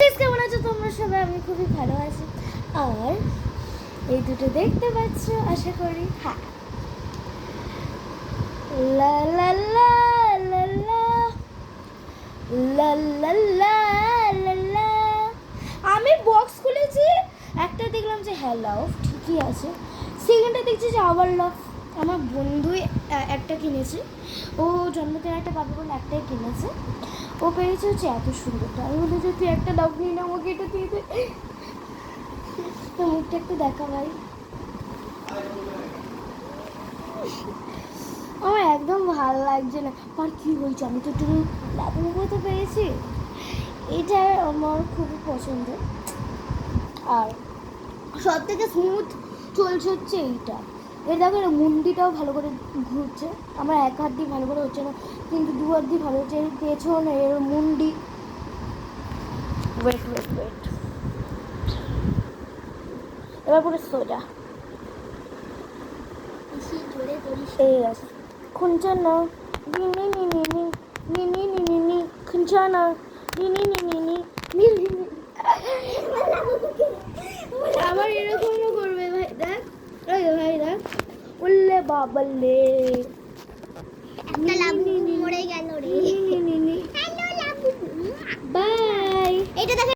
Guys, কেমন আছো তোমরা সবাই? আমি খুবই ভালো আছি। আর এই দুটো দেখতে পাচ্ছ আশা করি। হ্যাঁ, লা লা লা লা লা লা লা লা লা লা। আমি বক্স খুলেছি, একটা দেখলাম যে হ্যাঁ লাভ ঠিকই আছে, সেকেন্ডটা দেখছি যে আবার লাভ। আমার বন্ধুই একটা কিনেছে, ও জন্মদিন একটা পাবে বলে একটাই কিনেছে। ও পেয়েছে হচ্ছে এত সুন্দরটা। আমি বলি যে তুই একটা লাভ নিয়ে না, আমাকে এটা দিয়ে দে। তো মুখটা একটু দেখা ভাই। আমার একদম ভালো লাগছে না। আর কি হয়েছে, আমি তো একটু লাভের মতো পেয়েছি। এটা আমার খুবই পছন্দ। আর সব থেকে স্মুথ চলছে হচ্ছে এইটা। এর দেখো না, মুন্ডিটাও ভালো করে ঘুরছে। আমার এক হাত দিয়ে ভালো করে হচ্ছে না, কিন্তু দু হাত দিয়ে ভালো হচ্ছে। এর পেছন, এর মুন্ডি। ওয়েট ওয়েট ওয়েট, এবার পুরো সোজা। এই আছে খুঞ্চানা, নি নি নি নি নি নি নি নি নি নি খুঞ্চানা, নি নি নি নি নি নি নি নি। আবার এরকমও করবে ভাই, দেখ। ওই ভাই দেখ, উল্লে বাবলে একটা লাবু মরে গেল রে। বাই। এটা দেখ।